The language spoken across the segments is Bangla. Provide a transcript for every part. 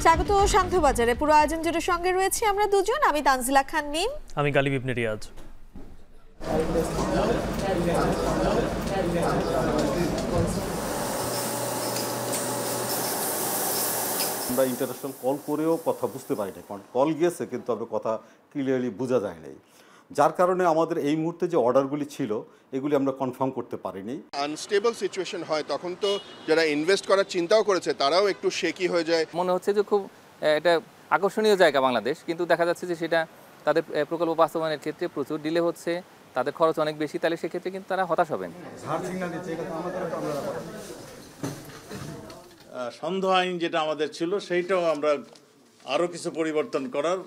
স্বাগত শান্তবাজারে। পুরো আয়োজন জুড়ে সঙ্গে রয়েছে আমরা দুজন, আমি তানজিলা খান মিম, আমি গালিব ইবনে রিয়াজ। আমরা ইন্টারন্যাশনাল কল করেও কথা বুঝতে পারি না, কারণ কল গিয়েছে কিন্তু আমরা কথা ক্লিয়ারলি বোঝা যায় নাই, যার কারণে আমাদের এই মুহূর্তে যে অর্ডারগুলি ছিল এগুলি আমরা কনফার্ম করতে পারিনি। আনস্টেবল সিচুয়েশন হয় তখন তো যারা ইনভেস্ট করার চিন্তাও করেছে তারাও একটু শেকি হয়ে যায়। মনে হচ্ছে যে খুব এটা আকর্ষণীয় জায়গা বাংলাদেশ, কিন্তু দেখা যাচ্ছে যে সেটা তাদের প্রকল্প বাস্তবায়নের ক্ষেত্রে প্রচুর ডিলে হচ্ছে, তাদের খরচ অনেক বেশি, তাহলে সেক্ষেত্রে কিন্তু তারা হতাশ হবেন। সন্দেহ আইন যেটা আমাদের ছিল সেইটাও আমরা আরও কিছু পরিবর্তন করার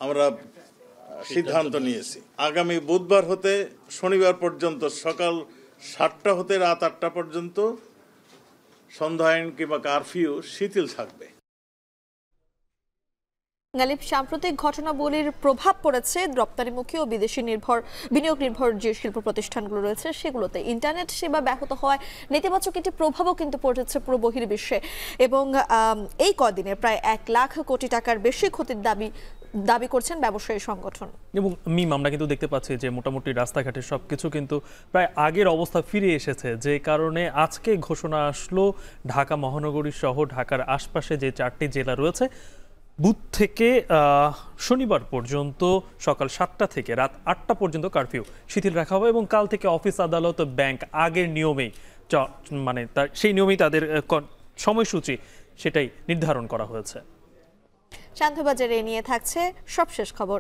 আমরা সিদ্ধান্ত নিয়েছি। আগামী বুধবার হতে শনিবার পর্যন্ত সকাল 7টা হতে রাত 8টা পর্যন্ত সন্দেহ আইন কিংবা কারফিউ শিথিল থাকবে। গালিব, সাম্প্রতিক ঘটনাবলীর প্রভাব পড়েছে রপ্তানিমুখী ও বিদেশি বিনিয়োগ নির্ভর যে শিল্প প্রতিষ্ঠানগুলো রয়েছে সেগুলোতে। ইন্টারনেট সেবা ব্যাহত হওয়ায় নেতিবাচক একটি প্রভাবও কিন্তু পড়েছে পুরো বহির্বিশ্বে, এবং এই কদিনে প্রায় 1 লাখ কোটি টাকার বেশি ক্ষতির দাবি করছেন ব্যবসায়ী সংগঠন। এবং আমরা কিন্তু দেখতে পাচ্ছি যে মোটামুটি রাস্তাঘাটে সবকিছু কিন্তু প্রায় আগের অবস্থা ফিরে এসেছে, যে কারণে আজকে ঘোষণা আসলো ঢাকা মহানগরী সহ ঢাকার আশপাশে যে 4টি জেলা রয়েছে বুধ থেকে শনিবার পর্যন্ত সকাল 7টা থেকে রাত 8টা পর্যন্ত কারফিউ শিথিল রাখা হবে, এবং কাল থেকে অফিস, আদালত, ব্যাংক আগের নিয়মেই মানে সেই নিয়মেই তাদের সময়সূচি সেটাই নির্ধারণ করা হয়েছে। শান্তবাজারে নিয়ে থাকছে সবশেষ খবর।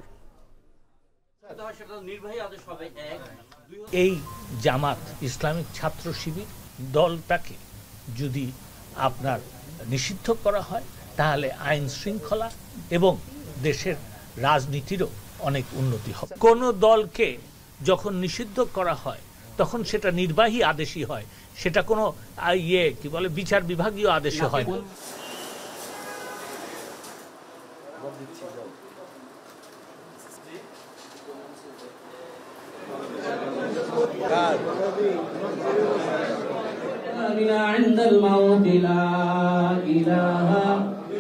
এই জামাত ইসলামিক ছাত্র শিবির দলটাকে যদি আপনার নিষিদ্ধ করা হয় তাহলে আইন শৃঙ্খলা এবং দেশের রাজনীতিরও অনেক উন্নতি হবে। কোনো দলকে যখন নিষিদ্ধ করা হয় তখন সেটা নির্বাহী আদেশই হয়, সেটা কোনো বিচার বিভাগীয় আদেশে হয় না। عند الموت لا إله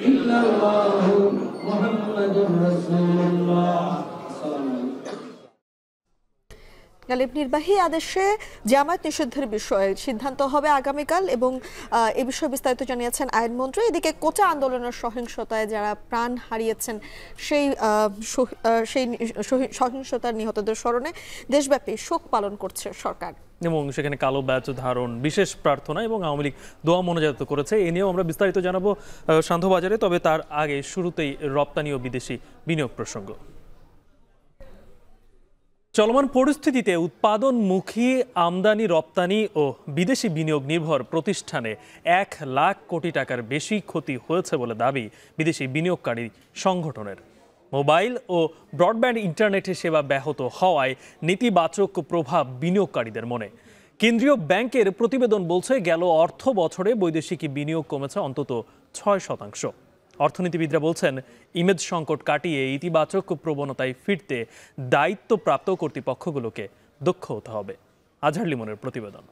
إلا الله محمد رسول الله। গালিব, নির্বাহী আদেশে জামায়াত নিষিদ্ধের বিষয়ে সিদ্ধান্ত হবে আগামীকাল, এবং এ বিষয়ে বিস্তারিত জানিয়েছেন আইনমন্ত্রী। এদিকে কোটা আন্দোলনের সহিংসতায় যারা প্রাণ হারিয়েছেন সেই সহিংসতার নিহতদের স্মরণে দেশব্যাপী শোক পালন করছে সরকার, এবং সেখানে কালো ব্যাচ ধারণ, বিশেষ প্রার্থনা এবং আওয়ামী লীগ দোয়া মোনাজাত করেছে। এ নিয়েও আমরা বিস্তারিত জানাবো শান্তবাজারে। তবে তার আগে শুরুতেই রপ্তানি ও বিদেশি বিনিয়োগ প্রসঙ্গ। চলমান পরিস্থিতিতে উৎপাদনমুখী আমদানি, রপ্তানি ও বিদেশি বিনিয়োগ নির্ভর প্রতিষ্ঠানে 1 লাখ কোটি টাকার বেশি ক্ষতি হয়েছে বলে দাবি বিদেশি বিনিয়োগকারী সংগঠনের। মোবাইল ও ব্রডব্যান্ড ইন্টারনেটের সেবা ব্যাহত হওয়ায় নেতিবাচক প্রভাব বিনিয়োগকারীদের মনে। কেন্দ্রীয় ব্যাংকের প্রতিবেদন বলছে গেল অর্থ বছরে বৈদেশিক বিনিয়োগ কমেছে অন্তত 6%। অর্থনীতিবিদরা বলছেন ইমেজ সংকট কাটিয়ে ইতিবাচক প্রবণতায় ফিরতে দায়িত্বপ্রাপ্ত কর্তৃপক্ষগুলোকে দক্ষ হতে হবে। আজহার লিমনের প্রতিবেদন।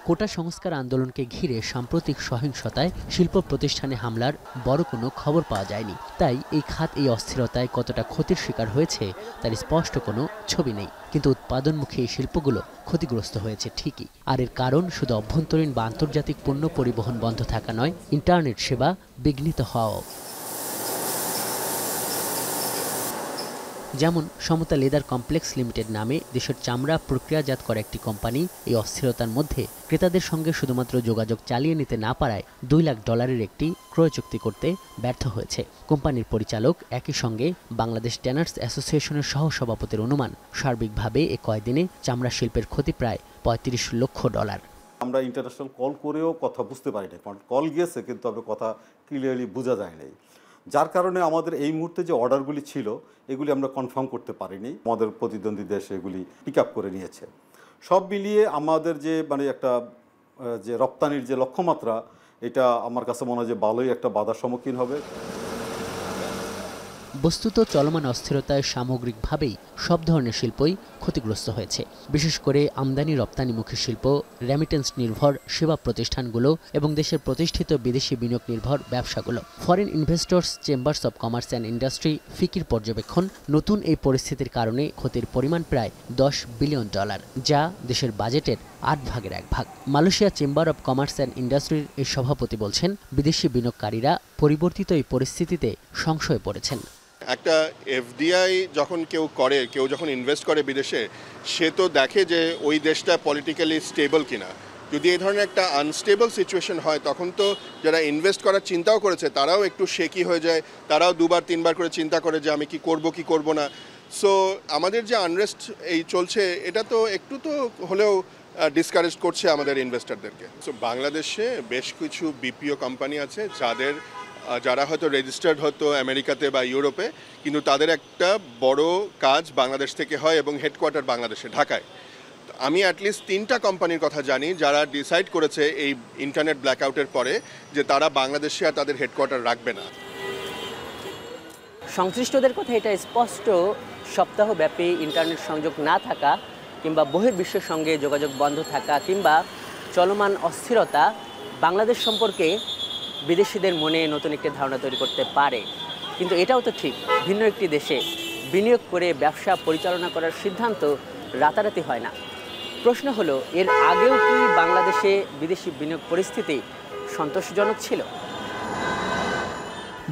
কোটা সংস্কার আন্দোলনকে ঘিরে সাম্প্রতিক সহিংসতায় শিল্প প্রতিষ্ঠানে হামলার বড় কোনো খবর পাওয়া যায়নি, তাই এই খাত এই অস্থিরতায় কতটা ক্ষতির শিকার হয়েছে তার স্পষ্ট কোনো ছবি নেই। কিন্তু উৎপাদনমুখী এই শিল্পগুলো ক্ষতিগ্রস্ত হয়েছে ঠিকই, আর এর কারণ শুধু অভ্যন্তরীণ বা আন্তর্জাতিক পণ্য পরিবহন বন্ধ থাকা নয়, ইন্টারনেট সেবা বিঘ্নিত হওয়াও। যেমন সমতা লেদার কমপ্লেক্স লিমিটেড নামে দেশের চামড়া প্রক্রিয়াজাত করা একটি কোম্পানি এই অস্থিরতার মধ্যে ক্রেতাদের সঙ্গে শুধুমাত্র যোগাযোগ চালিয়ে নিতে না পারায় $2 লাখ একটি ক্রয় চুক্তি করতে ব্যর্থ হয়েছে। কোম্পানির পরিচালক একই সঙ্গে বাংলাদেশ ট্যানার্স অ্যাসোসিয়েশনের সহসভাপতির অনুমান, সার্বিকভাবে এ কয়দিনে চামড়া শিল্পের ক্ষতি প্রায় $35 লক্ষ। আমরা ইন্টারন্যাশনাল কল করেও কথা বুঝতে পারি না, কারণ কল গিয়েছে কিন্তু আমরা কথা ক্লিয়ারলি বোঝা যায় নাই, যার কারণে আমাদের এই মুহূর্তে যে অর্ডারগুলি ছিল এগুলি আমরা কনফার্ম করতে পারিনি। আমাদের প্রতিদ্বন্দ্বী দেশ এগুলি পিক আপ করে নিয়েছে। সব মিলিয়ে আমাদের যে একটা যে রপ্তানির যে লক্ষ্যমাত্রা, এটা আমার কাছে মনে হয় যে ভালোই একটা বাধার সম্মুখীন হবে। বস্তুত চলমান অস্থিরতায় সামগ্রিকভাবেই সব ধরনের শিল্পই ক্ষতিগ্রস্ত হয়েছে। বিশেষ করে আমদানি রপ্তানিমুখী শিল্প, রেমিটেন্স নির্ভর সেবা প্রতিষ্ঠানগুলো এবং দেশের প্রতিষ্ঠিত বিদেশি বিনিয়োগ নির্ভর ব্যবসাগুলো। Foreign investors chambers of commerce and industry ফিকির পর্যবেক্ষণ, নতুন এই পরিস্থিতির কারণে ক্ষতির পরিমাণ প্রায় $10 বিলিয়ন, যা দেশের বাজেটের 8 ভাগের 1 ভাগ। Malaysia chamber of commerce and ইন্ডাস্ট্রির এই সভাপতি বলছেন, বিদেশি বিনিয়োগকারীরা পরিবর্তিত এই পরিস্থিতিতে সংশয়ে পড়েছেন। একটা এফডিআই যখন কেউ যখন ইনভেস্ট করে বিদেশে, সে তো দেখে যে ওই দেশটা পলিটিক্যালি স্টেবল কিনা। যদি এই ধরনের একটা আনস্টেবল সিচুয়েশন হয়, তখন তো যারা ইনভেস্ট করার চিন্তাও করেছে তারাও একটু শেকি হয়ে যায়, তারাও 2-3 বার করে চিন্তা করে যে আমি কি করব না। সো আমাদের যে আনরেস্ট এই চলছে, এটা তো একটু তো হলেও ডিসকারেজ করছে আমাদের ইনভেস্টরদেরকে। সো বাংলাদেশে বেশ কিছু বিপিও কোম্পানি আছে যারা হয়তো রেজিস্টার্ড হতো আমেরিকাতে বা ইউরোপে, কিন্তু তাদের একটা বড় কাজ বাংলাদেশ থেকে হয় এবং হেডকোয়ার্টার বাংলাদেশে, ঢাকায়। আমি অ্যাটলিস্ট 3টা কোম্পানির কথা জানি যারা ডিসাইড করেছে এই ইন্টারনেট ব্ল্যাকআউটের পরে যে তারা বাংলাদেশে আর তাদের হেডকোয়ার্টার রাখবে না। সংশ্লিষ্টদের কথা এটা স্পষ্ট, সপ্তাহব্যাপী ইন্টারনেট সংযোগ না থাকা কিংবা বহির্বিশ্বের সঙ্গে যোগাযোগ বন্ধ থাকা কিংবা চলমান অস্থিরতা বাংলাদেশ সম্পর্কে বিদেশিদের মনে নতুন একটি ধারণা তৈরি করতে পারে। কিন্তু এটাও তো ঠিক, ভিন্ন একটি দেশে বিনিয়োগ করে ব্যবসা পরিচালনা করার সিদ্ধান্ত রাতারাতি হয় না। প্রশ্ন হলো, এর আগেও কি বাংলাদেশে বিদেশি বিনিয়োগ পরিস্থিতি সন্তোষজনক ছিল?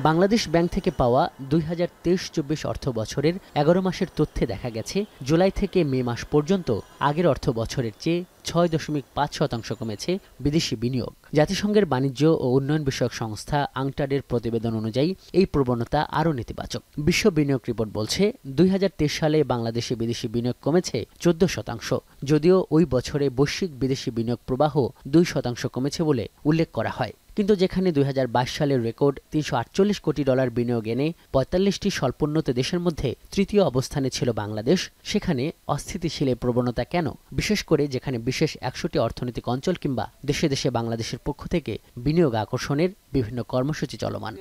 বাংলাদেশ ব্যাংক থেকে পাওয়া 2023-24 অর্থ বছরের 11 মাসের তথ্যে দেখা গেছে, জুলাই থেকে মে মাস পর্যন্ত আগের অর্থ বছরের চেয়ে 6.5% কমেছে বিদেশি বিনিয়োগ। জাতিসংঘের বাণিজ্য ও উন্নয়ন বিষয়ক সংস্থা আংটাডের প্রতিবেদন অনুযায়ী এই প্রবণতা আরও নেতিবাচক। বিশ্ব বিনিয়োগ রিপোর্ট বলছে, 2023 সালে বাংলাদেশে বিদেশি বিনিয়োগ কমেছে 14%, যদিও ওই বছরে বৈশ্বিক বিদেশি বিনিয়োগ প্রবাহ 2% কমেছে বলে উল্লেখ করা হয়। কিন্তু যেখানে 2022 সালের রেকর্ড $348 কোটি বিনিয়োগ এনে 45টি স্বল্পোন্নত দেশের মধ্যে তৃতীয় অবস্থানে ছিল বাংলাদেশ, সেখানে অস্থিতিশীল এই প্রবণতা কেন? বিশেষ করে যেখানে বিশেষ 100টি অর্থনৈতিক অঞ্চল কিংবা দেশে দেশে বাংলাদেশের পক্ষ থেকে বিনিয়োগ আকর্ষণের বিভিন্ন কর্মসূচি চলমান।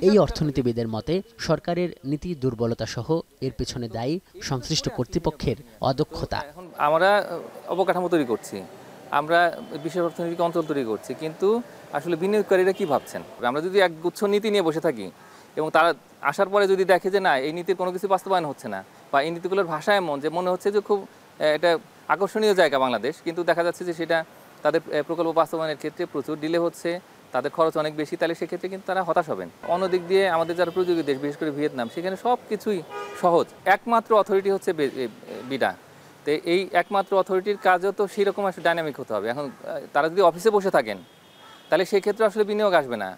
এই অর্থনীতিবিদের মতে, সরকারের নীতি দুর্বলতা সহ এর পেছনে দায়ী সংশ্লিষ্ট কর্তৃপক্ষের অদক্ষতা। এখন আমরা অবকাঠামো তৈরি করছি, আমরা বিশেষ অর্থনৈতিক অঞ্চল তৈরি করছি, কিন্তু আসলে বিনিয়োগকারীরা কি ভাবছেন? আমরা যদি এক গুচ্ছ নীতি নিয়ে বসে থাকি এবং তারা আসার পরে যদি দেখে যে না, এই নীতির কোনো কিছু বাস্তবায়ন হচ্ছে না, বা এই নীতিগুলোর ভাষা এমন যে মনে হচ্ছে যে খুব এটা আকর্ষণীয় জায়গা বাংলাদেশ, কিন্তু দেখা যাচ্ছে যে সেটা তাদের প্রকল্প বাস্তবায়নের ক্ষেত্রে প্রচুর ডিলে হচ্ছে, তাদের খরচ অনেক বেশি, তাহলে সেক্ষেত্রে কিন্তু তারা হতাশ হবেন। অন্যদিক দিয়ে আমাদের যারা প্রতিযোগী দেশ, বিশেষ করে ভিয়েতনাম, সেখানে সব কিছুই সহজ, একমাত্র অথরিটি হচ্ছে বিডা। তো এই একমাত্র অথরিটির কাজও তো সেরকম আসলে ডাইনামিক হতে হবে। এখন তারা যদি অফিসে বসে থাকেন, তাহলে সেক্ষেত্রে আসলে বিনিয়োগ আসবে না।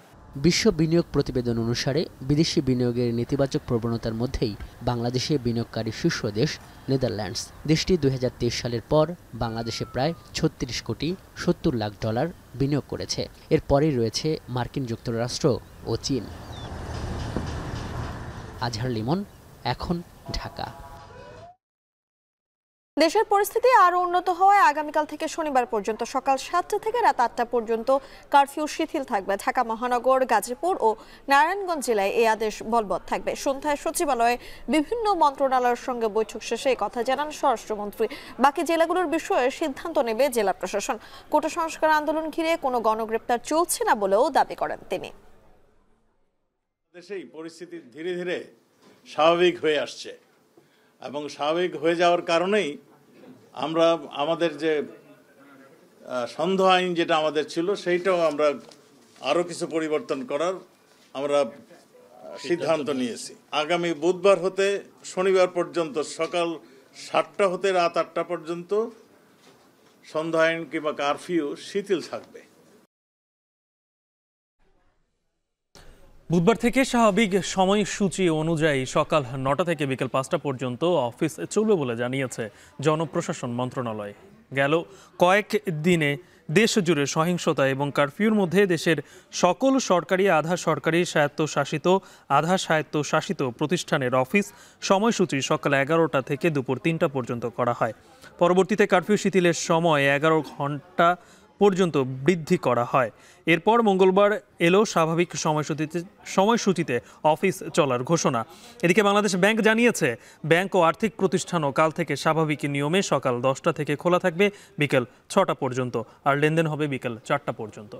বিশ্ব বিনিয়োগ প্রতিবেদন অনুসারে বিদেশি বিনিয়োগের নেতিবাচক প্রবণতার মধ্যেই বাংলাদেশে বিনিয়োগকারী শীর্ষ দেশ নেদারল্যান্ডস। দেশটি 2023 সালের পর বাংলাদেশে প্রায় $36 কোটি 70 লাখ বিনিয়োগ করেছে। এর পরেই রয়েছে মার্কিন যুক্তরাষ্ট্র ও চীন। আজহার লিমন, এখন, ঢাকা। দেশের পরিস্থিতি আরও উন্নত হওয়ায় আগামীকাল থেকে শনিবার পর্যন্ত সকাল 7টা থেকে রাত 8টা পর্যন্ত কারফিউ শিথিল থাকবে। ঢাকা মহানগর, গাজীপুর ও নারায়ণগঞ্জ জেলায় এই আদেশ বলবৎ থাকবে। সন্ধ্যায় সচিবালয়ে বিভিন্ন মন্ত্রণালয়ের সঙ্গে বৈঠক শেষে কথা জানান স্বরাষ্ট্রমন্ত্রী। বাকি জেলাগুলোর বিষয়ে সিদ্ধান্ত নেবে জেলা প্রশাসন। কোটা সংস্কার আন্দোলন ঘিরে কোনো গণগ্রেপ্তার চলছে না বলেও দাবি করেন তিনি। দেশেই পরিস্থিতি ধীরে ধীরে স্বাভাবিক হয়ে আসছে এবং স্বাভাবিক হয়ে যাওয়ার কারণেই আমরা আমাদের যে সন্দেহ আইন যেটা আমাদের ছিল, সেইটাও আমরা আরও কিছু পরিবর্তন করার আমরা সিদ্ধান্ত নিয়েছি। আগামী বুধবার হতে শনিবার পর্যন্ত সকাল 7টা হতে রাত 8টা পর্যন্ত সন্ধ্যা আইন কিংবা কারফিউ শিথিল থাকবে। বুধবার থেকে স্বাভাবিক সময়সূচি অনুযায়ী সকাল 9টা থেকে বিকেল 5টা পর্যন্ত অফিস চলবে বলে জানিয়েছে জনপ্রশাসন মন্ত্রণালয়। গেল কয়েক দিনে দেশ জুড়ে সহিংসতা এবং কারফিউর মধ্যে দেশের সকল সরকারি, আধা সরকারি, স্বায়ত্তশাসিত, আধা স্বায়ত্তশাসিত প্রতিষ্ঠানের অফিস সময়সূচি সকাল 11টা থেকে দুপুর 3টা পর্যন্ত করা হয়। পরবর্তীতে কারফিউ শিথিলের সময় 11 ঘন্টা পর্যন্ত বৃদ্ধি করা হয়। এরপর মঙ্গলবার এলো স্বাভাবিক সময়সূচিতে অফিস চলার ঘোষণা। এদিকে বাংলাদেশ ব্যাংক জানিয়েছে, ব্যাংক ও আর্থিক প্রতিষ্ঠানও কাল থেকে স্বাভাবিক নিয়মে সকাল 10টা থেকে খোলা থাকবে বিকেল 6টা পর্যন্ত, আর লেনদেন হবে বিকেল 4টা পর্যন্ত।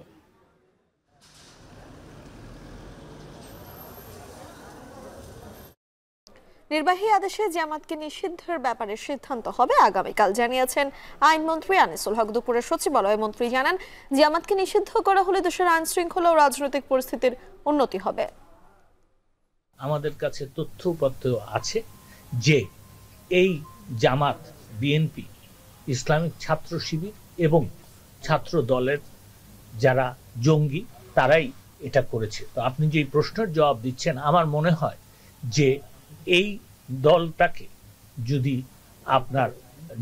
নির্বাহী আদেশে জামাতকে নিষিদ্ধের ব্যাপারে সিদ্ধান্ত হবে আগামীকাল, জানিয়েছেন আইনমন্ত্রী আনিসুল হক। দুপুরে সচিবালয়ে মন্ত্রী জানান, জামাতকে নিষিদ্ধ করা হলে দেশের আইন শৃঙ্খলা ও রাজনৈতিক পরিস্থিতির উন্নতি হবে। আমাদের কাছে তথ্যপত্র আছে যে এই জামাত, বিএনপি, ইসলামিক ছাত্র শিবির এবং ছাত্র দলের যারা জঙ্গি তারাই এটা করেছে। তো আপনি যে প্রশ্নের জবাব দিচ্ছেন, আমার মনে হয় যে এই দলটাকে যদি আপনার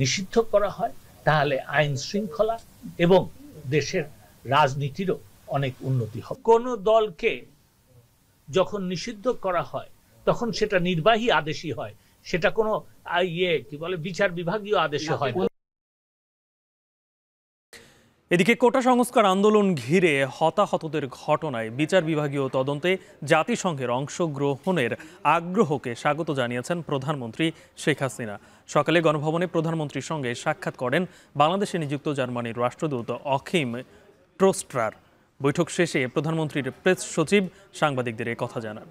নিষিদ্ধ করা হয় তাহলে আইন শৃঙ্খলা এবং দেশের রাজনীতিরও অনেক উন্নতি হবে। কোন দলকে যখন নিষিদ্ধ করা হয় তখন সেটা নির্বাহী আদেশই হয়, সেটা কোনো বিচার বিভাগীয় আদেশে হয় না। এদিকে কোটা সংস্কার আন্দোলন ঘিরে হতাহতদের ঘটনায় বিচার বিভাগীয় তদন্তে জাতিসংঘের অংশগ্রহণের আগ্রহকে স্বাগত জানিয়েছেন প্রধানমন্ত্রী শেখ হাসিনা। সকালে গণভবনে প্রধানমন্ত্রীর সঙ্গে সাক্ষাৎ করেন বাংলাদেশে নিযুক্ত জার্মানির রাষ্ট্রদূত অখিম ট্রোস্ট্রার। বৈঠক শেষে প্রধানমন্ত্রীর প্রেস সচিব সাংবাদিকদের এই কথা জানান।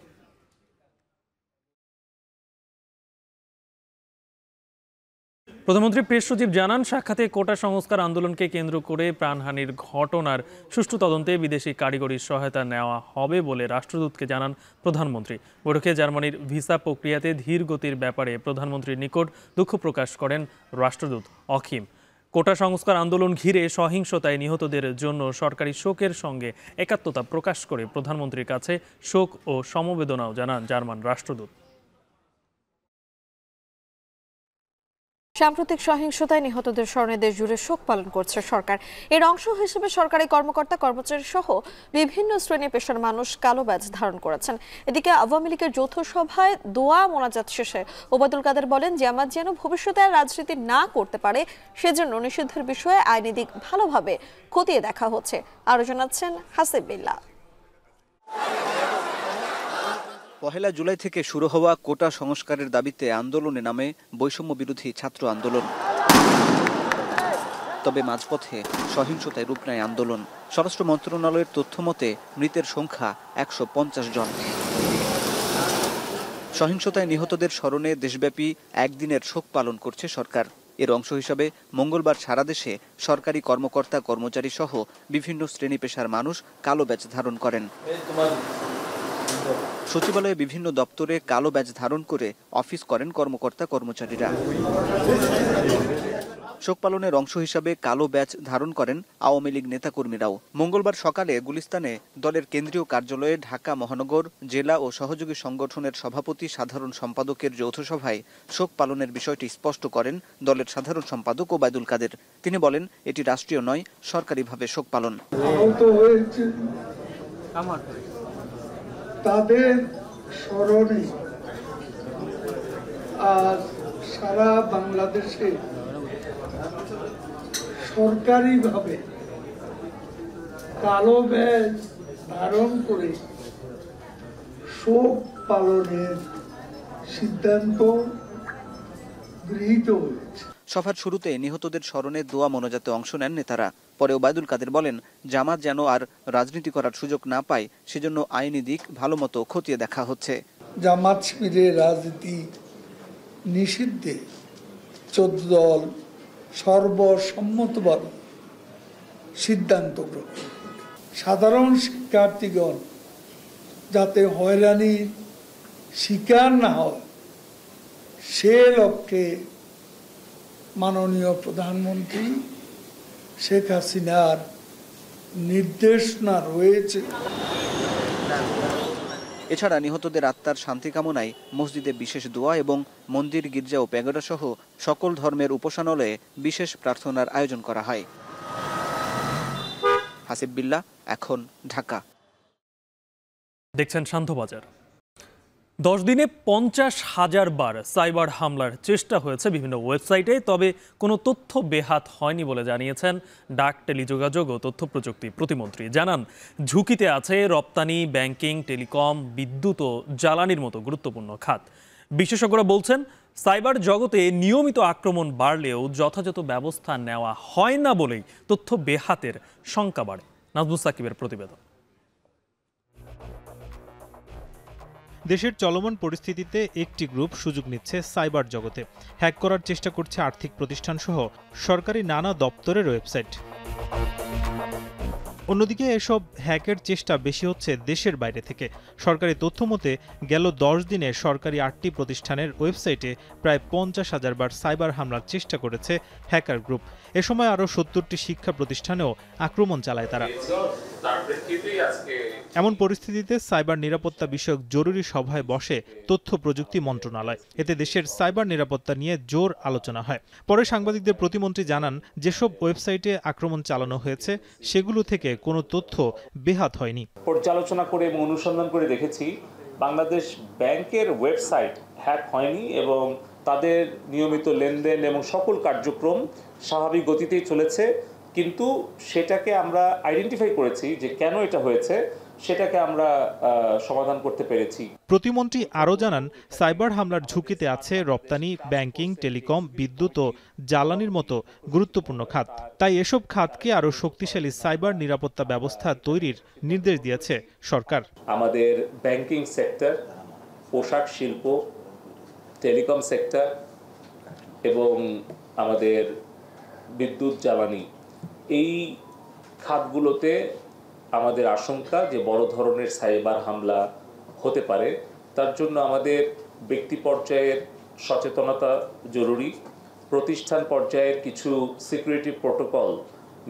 প্রধানমন্ত্রী প্রেস সচিব জানান, সাক্ষাতে কোটা সংস্কার আন্দোলনকে কেন্দ্র করে প্রাণহানির ঘটনার সুষ্ঠু তদন্তে বিদেশি কারিগরি সহায়তা নেওয়া হবে বলে রাষ্ট্রদূতকে জানান প্রধানমন্ত্রী। বৈঠকে জার্মানির ভিসা প্রক্রিয়াতে ধীর গতির ব্যাপারে প্রধানমন্ত্রীর নিকট দুঃখ প্রকাশ করেন রাষ্ট্রদূত অখিম। কোটা সংস্কার আন্দোলন ঘিরে সহিংসতায় নিহতদের জন্য সরকারি শোকের সঙ্গে একাত্মতা প্রকাশ করে প্রধানমন্ত্রীর কাছে শোক ও সমবেদনাও জানান জার্মান রাষ্ট্রদূত। সাম্প্রতিক সহিংসতায় নিহতদের স্মরণে দেশ জুড়ে শোক পালন করছে সরকার। এর অংশ হিসেবে সরকারি কর্মকর্তা, কর্মচারী সহ বিভিন্ন শ্রেণী পেশার মানুষ কালো ব্যাজ ধারণ করেছেন। এদিকে আওয়ামী লীগের যৌথ সভায় দোয়া মোনাজাত শেষে ওবায়দুল কাদের বলেন, জামাত যেন ভবিষ্যতে আর রাজনীতি না করতে পারে সেজন্য নিষিদ্ধের বিষয়ে আইনি দিক ভালোভাবে খতিয়ে দেখা হচ্ছে। আরো জানাচ্ছেন হাসিব বিল্লাহ। পহেলা জুলাই থেকে শুরু হওয়া কোটা সংস্কারের দাবিতে আন্দোলনে নামে বৈষম্য বিরোধী ছাত্র আন্দোলন। তবে মাঝপথে সহিংসতায় রূপ নেয় আন্দোলন। স্বরাষ্ট্র মন্ত্রণালয়ের তথ্য মতে মৃতের সংখ্যা 150 জন। সহিংসতায় নিহতদের স্মরণে দেশব্যাপী একদিনের শোক পালন করছে সরকার। এর অংশ হিসাবে মঙ্গলবার সারা দেশে সরকারি কর্মকর্তা, কর্মচারী সহ বিভিন্ন শ্রেণী পেশার মানুষ কালো ব্যাজ ধারণ করেন। সচিবালয়ে বিভিন্ন দপ্তরে কালো ব্যাজ ধারণ করে অফিস করেন কর্মকর্তা, কর্মচারীরা। শোক পালনের অংশ হিসাবে কালো ব্যাজ ধারণ করেন আওয়ামী লীগ নেতাকর্মীরাও। মঙ্গলবার সকালে গুলিস্তানে দলের কেন্দ্রীয় কার্যালয়ে ঢাকা মহানগর, জেলা ও সহযোগী সংগঠনের সভাপতি, সাধারণ সম্পাদকের যৌথ সভায় শোক পালনের বিষয়টি স্পষ্ট করেন দলের সাধারণ সম্পাদক ওবায়দুল কাদের। তিনি বলেন, এটি রাষ্ট্রীয় নয়, সরকারিভাবে শোক পালন। তাদের স্মরণে আজ সারা বাংলাদেশে সরকারিভাবে কালো ব্যাজ ধারণ করে শোক পালনের সিদ্ধান্ত গৃহীত হয়েছে। সভার শুরুতে নিহতদের স্মরণে দোয়া মোনাজাতে অংশ নেন নেতারা। পরে ওবায়দুল কাদের বলেন, জামাত যেন আর রাজনীতি করার সুযোগ না পায় সেজন্য আইনি দিক ভালোমতো খতিয়ে দেখা হচ্ছে। জামাত শিবিরের রাজনীতি নিষিদ্ধে 14 দল সর্বসম্মতভাবে সিদ্ধান্ত গ্রহণ। সাধারণ শিক্ষার্থীগণ যাতে হয়রানির শিকার না হয় সে লক্ষ্যে মাননীয় প্রধানমন্ত্রী শেখ হাসিনার নির্দেশনা রয়েছে। এছাড়া নিহতদের আত্মার শান্তি কামনায় মসজিদে বিশেষ দোয়া এবং মন্দির, গির্জা ও প্যাগোডা সহ সকল ধর্মের উপাসনালয়ে বিশেষ প্রার্থনার আয়োজন করা হয়। হাসিব বিল্লাহ, এখন, ঢাকা। দেখছেন শান্তবাজার। 10 দিনে 50,000 বার সাইবার হামলার চেষ্টা হয়েছে বিভিন্ন ওয়েবসাইটে, তবে কোনো তথ্য বেহাত হয়নি বলে জানিয়েছেন ডাক, টেলিযোগাযোগ ও তথ্য প্রযুক্তি প্রতিমন্ত্রী। জানান, ঝুঁকিতে আছে রপ্তানি, ব্যাংকিং, টেলিকম, বিদ্যুৎ ও জ্বালানির মতো গুরুত্বপূর্ণ খাত। বিশেষজ্ঞরা বলছেন, সাইবার জগতে নিয়মিত আক্রমণ বাড়লেও যথাযথ ব্যবস্থা নেওয়া হয় না বলেই তথ্য বেহাতের শঙ্কা বাড়ে। নাজমুস সাকিবের প্রতিবেদন। দেশের চলমান পরিস্থিতিতে একটি গ্রুপ সুযোগ নিচ্ছে সাইবার জগতে। হ্যাক করার চেষ্টা করছে আর্থিক প্রতিষ্ঠানসহ সরকারি নানা দপ্তরের ওয়েবসাইট। অন্যদিকে এসব হ্যাকের চেষ্টা বেশি হচ্ছে দেশের বাইরে থেকে। সরকারি তথ্য মতে গেল 10 দিনে সরকারি 8টি প্রতিষ্ঠানের ওয়েবসাইটে প্রায় 50,000 বার সাইবার হামলার চেষ্টা করেছে হ্যাকার গ্রুপ। এ সময় আরও 70টি শিক্ষা প্রতিষ্ঠানেও আক্রমণ চালায় তারা। এমন পরিস্থিতিতে সাইবার নিরাপত্তা বিষয়ক জরুরি সভায় বসে তথ্য প্রযুক্তি মন্ত্রণালয়। এতে দেশের সাইবার নিরাপত্তা নিয়ে জোর আলোচনা হয়। পরে সাংবাদিকদের প্রতিমন্ত্রী জানান, যেসব ওয়েবসাইটে আক্রমণ চালানো হয়েছে সেগুলো থেকে কোনো তথ্য বেহাত হয়নি। পর্যালোচনা করে এবং অনুসন্ধান করে দেখেছি বাংলাদেশ ব্যাংকের ওয়েবসাইট হ্যাক হয়নি এবং তাদের নিয়মিত লেনদেন এবং সকল কার্যক্রম স্বাভাবিক গতিতেই চলেছে। কিন্তু সেটাকে আমরা আইডেন্টিফাই করেছি যে কেন এটা হয়েছে, সেটাকে আমরা সমাধান করতে পেরেছি। প্রতিমন্ত্রী আরও জানান, সাইবার হামলার ঝুঁকিতে আছে রপ্তানি, ব্যাংকিং, টেলিকম, বিদ্যুৎ ও জ্বালানির মতো গুরুত্বপূর্ণ খাত। তাই এসব খাতকে আরও শক্তিশালী সাইবার নিরাপত্তা ব্যবস্থা তৈরির নির্দেশ দিয়েছে সরকার। আমাদের ব্যাংকিং সেক্টর, পোশাক শিল্প, টেলিকম সেক্টর এবং আমাদের বিদ্যুৎ, জ্বালানি, এই খাতগুলোতে আমাদের আশঙ্কা যে বড় ধরনের সাইবার হামলা হতে পারে। তার জন্য আমাদের ব্যক্তি পর্যায়ের সচেতনতা জরুরি, প্রতিষ্ঠান পর্যায়ের কিছু সিকিউরিটি প্রোটোকল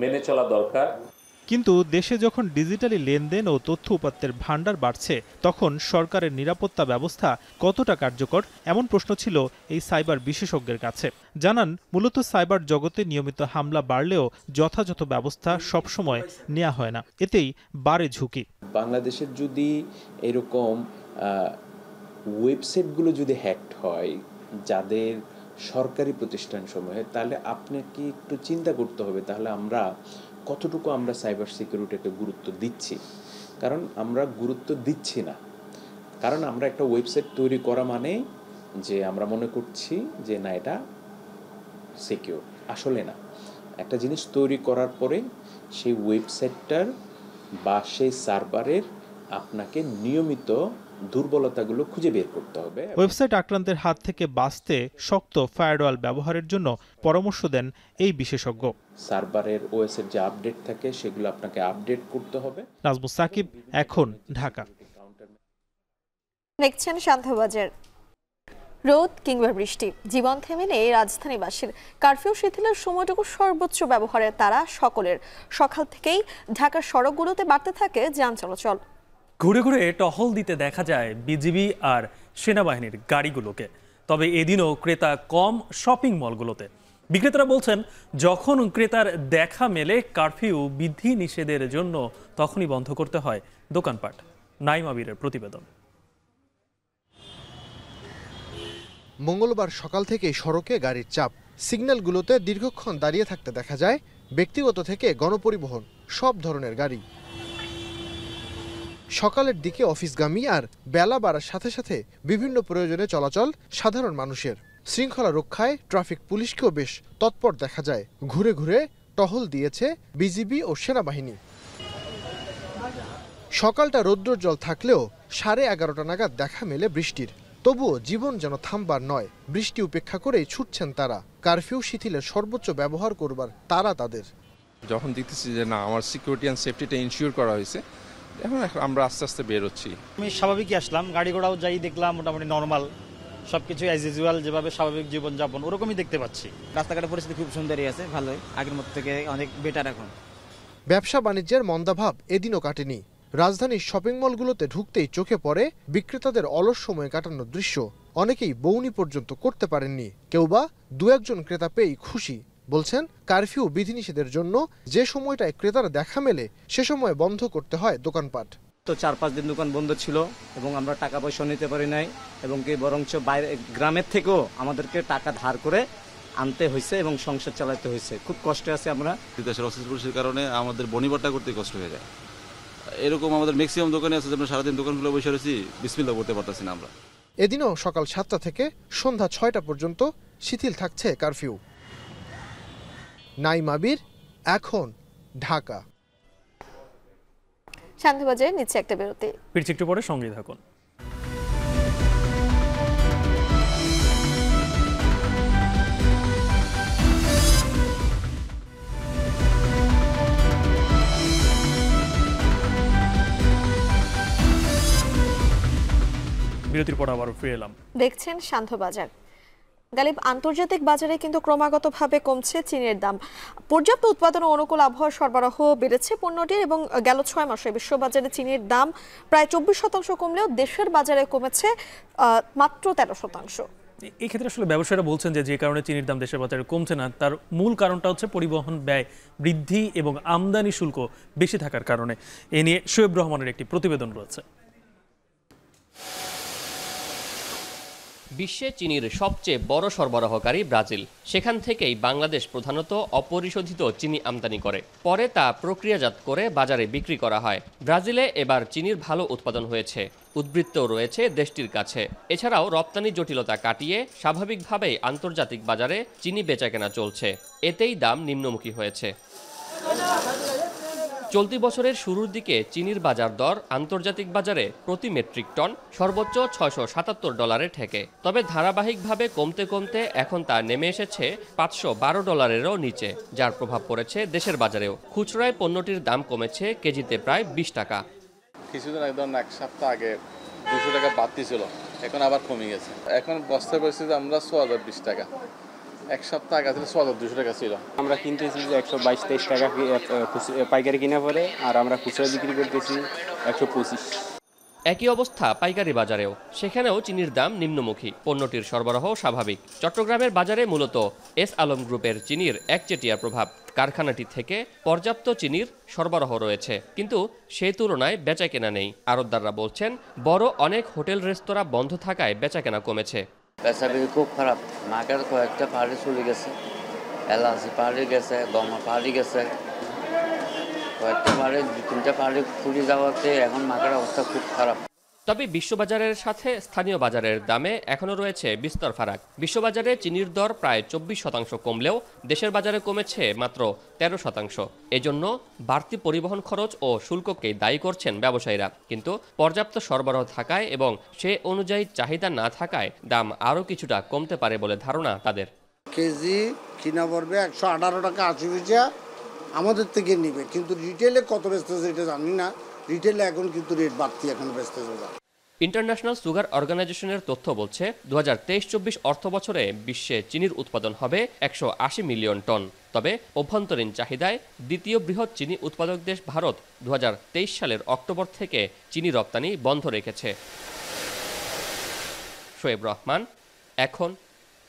মেনে চলা দরকার। কিন্তু দেশে যখন ডিজিটালি লেনদেন ও তথ্য উপাত্তের ভাণ্ডার বাড়ছে, তখন সরকারের নিরাপত্তা ব্যবস্থা কতটা কার্যকর, এমন প্রশ্ন ছিল এই সাইবার বিশেষজ্ঞের কাছে। জানান, মূলত সাইবার জগতে নিয়মিত হামলা বাড়লেও যথাযথ ব্যবস্থা সবসময় নেওয়া হয় না, এতেই বাড়ে ঝুঁকি। বাংলাদেশের যদি এরকম ওয়েবসাইটগুলো যদি হ্যাকড হয় যাদের সরকারি প্রতিষ্ঠান সমূহে, তাহলে আপনাকে একটু চিন্তা করতে হবে তাহলে কতটুকু আমরা সাইবার সিকিউরিটিতে গুরুত্ব দিচ্ছি। কারণ আমরা গুরুত্ব দিচ্ছি না, কারণ আমরা একটা ওয়েবসাইট তৈরি করা মানে যে আমরা মনে করছি যে না এটা সিকিউর। আসলে না, একটা জিনিস তৈরি করার পরে সেই ওয়েবসাইটটার বা সেই সার্ভারের আপনাকে নিয়মিত দুর্বলতাগুলো খুঁজে বের করতে হবে। ওয়েবসাইট আক্রান্তের হাত থেকে বাঁচতে শক্ত ফায়ারওয়াল ব্যবহারের জন্য পরামর্শ দেন এই বিশেষজ্ঞ। সার্ভারের ওএস এর যে আপডেট থাকে সেগুলো আপনাকে আপডেট করতে হবে। নাজমুস সাকিব, এখন, ঢাকা। দেখছেন শান্তবাজার। রোদ কিংবা বৃষ্টি, জীবন থেমে নেই রাজধানীবাসীর। কারফিউ শিথিলের সময়টুকু সর্বোচ্চ ব্যবহারের তারা সকলের। সকাল থেকেই ঢাকার সড়কগুলোতে বাড়তে থাকে যান চলাচল। ঘুরে ঘুরে টহল দিতে দেখা যায় বিজিবি আর সেনাবাহিনীর গাড়িগুলোকে। তবে এদিনও ক্রেতা কম শপিং মলগুলোতে। বিক্রেতারা বলছেন, যখন ক্রেতার দেখা মেলে কারফিউ বিধি নিষেধের জন্য তখনই বন্ধ করতে হয় দোকানপাট। নাইমা বীরের প্রতিবেদন। মঙ্গলবার সকাল থেকেই সড়কে গাড়ির চাপ। সিগন্যালগুলোতে দীর্ঘক্ষণ দাঁড়িয়ে থাকতে দেখা যায় ব্যক্তিগত থেকে গণপরিবহন সব ধরনের গাড়ি। সকালের দিকে অফিসগামী আর বেলা বাড়ার সাথে সাথে বিভিন্ন প্রয়োজনে চলাচল সাধারণ মানুষের। শৃঙ্খলা রক্ষায় ট্রাফিক পুলিশকেও বেশ তৎপর দেখা যায়। ঘুরে ঘুরে টহল দিয়েছে বিজিবি ও সেনাবাহিনী। সকালটা রৌদ্রোজ্জ্বল থাকলেও 11:30 নাগাদ দেখা মেলে বৃষ্টির। তবুও জীবন যেন থামবার নয়। বৃষ্টি উপেক্ষা করেই ছুটছেন তারা। কারফিউ শিথিলের সর্বোচ্চ ব্যবহার করবার তারা তাদের। যখন দেখতেছি যে না, আমার সিকিউরিটি অ্যান্ড সেফটিটা ইনশিওর করা হয়েছে, এখন আমরা আস্তে আস্তে বের হচ্ছি। আমি স্বাভাবিকই আসলাম, গাড়ি ঘোড়াও যাই দেখলাম মোটামুটি নর্মাল, সবকিছু অ্যাজ ইউজুয়াল যেভাবে স্বাভাবিক জীবনযাপন ওরকমই দেখতে পাচ্ছি। রাস্তাঘাটের পরিস্থিতি খুব সুন্দরই আছে, ভালোই, আগের মতো থেকে অনেক বেটার এখন। ব্যবসা বাণিজ্যের মন্দাভাব এদিনও কাটেনি। রাজধানীর শপিং মলগুলোতে ঢুকতেই চোখে পড়ে বিক্রেতাদের অলস সময় কাটানোর দৃশ্য। অনেকেই বউনি পর্যন্ত করতে পারেননি, কেউ বা 2-1 ক্রেতা পেয়েই খুশি। বলছেন, কারফিউ বিধিনিষেধের জন্য যে সময়টায় ক্রেতারা দেখা মেলে সে সময় বন্ধ করতে হয় দোকানপাট। তো 4-5 দিন দোকান বন্ধ ছিল এবং আমরা টাকা পয়সা নিতে পারি নাই এবং কি বরঞ্চ বাইরে গ্রামের থেকেও আমাদেরকে টাকা ধার করে আনতে হয়েছে এবং সংসার চালাতে হয়েছে। খুব কষ্টে আছে আমরা। দেশের অস্থির পরিস্থিতির কারণে আমাদের বনিবারটা করতে কষ্ট হয়ে যায়। এরকম আমাদের ম্যাক্সিমাম দোকানে আছে যে আমরা সারাদিন দোকানগুলো বসে রয়েছি, বিসমিল্লাহ করতে পারতেছি না আমরা। এদিনও সকাল 7টা থেকে সন্ধ্যা 6টা পর্যন্ত শিথিল থাকছে কারফিউ। নাইম আবির, এখন, ঢাকা। শান্তিবাজারে নিচ্ছে একটা বিরতি, ফিরছি একটু পরে, সঙ্গেই থাকুন। বিরতির পর আবার ফিরে এলাম। দেখছেন শান্তবাজার। গালিব, আন্তর্জাতিক বাজারে কিন্তু ক্রমাগতভাবে কমছে চিনির দাম। পর্যাপ্ত উৎপাদন ও অনুকূল আবহাওয়া সরবরাহ বেড়েছে পণ্যটির এবং গেল 6 মাসে বিশ্ববাজারে চিনির দাম প্রায় 24% কমলেও দেশের বাজারে কমেছে মাত্র 13%। এই ক্ষেত্রে আসলে ব্যবসায়ীরা বলছেন যে কারণে চিনির দাম দেশের বাজারে কমছে না, তার মূল কারণটা হচ্ছে পরিবহন ব্যয় বৃদ্ধি এবং আমদানি শুল্ক বেশি থাকার কারণে। এ নিয়ে শোয়েব রহমানের একটি প্রতিবেদন রয়েছে। বিশ্বে চিনির সবচেয়ে বড় সরবরাহকারী ব্রাজিল। সেখান থেকেই বাংলাদেশ প্রধানত অপরিশোধিত চিনি আমদানি করে, পরে তা প্রক্রিয়াজাত করে বাজারে বিক্রি করা হয়। ব্রাজিলে এবার চিনির ভালো উৎপাদন হয়েছে, উদ্বৃত্তও রয়েছে দেশটির কাছে। এছাড়াও রপ্তানি জটিলতা কাটিয়ে স্বাভাবিকভাবেই আন্তর্জাতিক বাজারে চিনি বেচাকেনা চলছে, এতেই দাম নিম্নমুখী হয়েছে। চলতি বছরের শুরুর দিকে চিনির বাজার দর আন্তর্জাতিক বাজারে প্রতি মেট্রিক টন সর্বোচ্চ $677 ঠেকে। তবে ধারাবাহিকভাবে কমতে কমতে এখন তা নেমে এসেছে $512-এরও নিচে, যার প্রভাব পড়েছে দেশের বাজারেও। খুচরায় পণ্যটির দাম কমেছে কেজিতে প্রায় 20 টাকা। কিছুদিন একদম 1 সপ্তাহ আগে 200 টাকা বাড়তি ছিল, এখন আবার কমে গেছে। এখন বস্তায় পরিস্থিতি আমরা 6020 টাকা, 1 সপ্তাহ আগে ছিল 6200 টাকা ছিল। আমরা কিনতেছি 122-23 টাকা পাইকারি কিনে পরে, আর আমরা খুচরা বিক্রি করতেছি 125। একই অবস্থা পাইকারি বাজারেও, সেখানেও চিনির দাম নিম্নমুখী, পণ্যটির সরবরাহ স্বাভাবিক। চট্টগ্রামের বাজারে মূলত এস আলম গ্রুপের চিনির একচেটিয়া প্রভাব। কারখানাটি থেকে পর্যাপ্ত চিনির সরবরাহ রয়েছে, কিন্তু সেই তুলনায় বেচাকেনা নেই। আড়তদাররা বলছেন বড় অনেক হোটেল রেস্তোরাঁ বন্ধ থাকায় বেচাকেনা কমেছে। বেচাবিক্রি খুব খারাপ, মার্কেট কয়েকটা পাহাড়ি চলে গেছে, এলাচি পাহাড়ি গেছে, গমা পাহাড়ি গেছে, কয়েকটা পাহাড়ি 2-3টা পাহাড়ি ফুলে যাওয়াতে এখন মার্কেট অবস্থা খুব খারাপ। তবে বিশ্ববাজারের সাথে স্থানীয় বাজারের দামে এখনও রয়েছে বিস্তর ফারাক। বিশ্ববাজারে চিনির দর প্রায় 24% কমলেও দেশের বাজারে কমেছে মাত্র 13%। এজন্য বাড়তি পরিবহন খরচ ও শুল্ককেই দায়ী করছেন ব্যবসায়ীরা। কিন্তু পর্যাপ্ত সরবরাহ থাকায় এবং সে অনুযায়ী চাহিদা না থাকায় দাম আরও কিছুটা কমতে পারে বলে ধারণা তাদের। কেজি কিনা পড়বে 118 টাকা 80 পয়সা আমাদের থেকে নিবে, কিন্তু রিটেলে কত বেচতেছে এটা জানি না। রিটেলে এখন কিন্তু রেট বাড়তি এখন বেচতেছে। ইন্টারন্যাশনাল সুগার অর্গানাইজেশনের তথ্য বলছে 2023-24 অর্থ বছরে বিশ্বে চিনির উৎপাদন হবে 180 মিলিয়ন টন। তবে অভ্যন্তরীণ চাহিদায় দ্বিতীয় বৃহৎ চিনি উৎপাদক দেশ ভারত 2023 সালের অক্টোবর থেকে চিনি রপ্তানি বন্ধ রেখেছে। শোয়েব রহমান, এখন,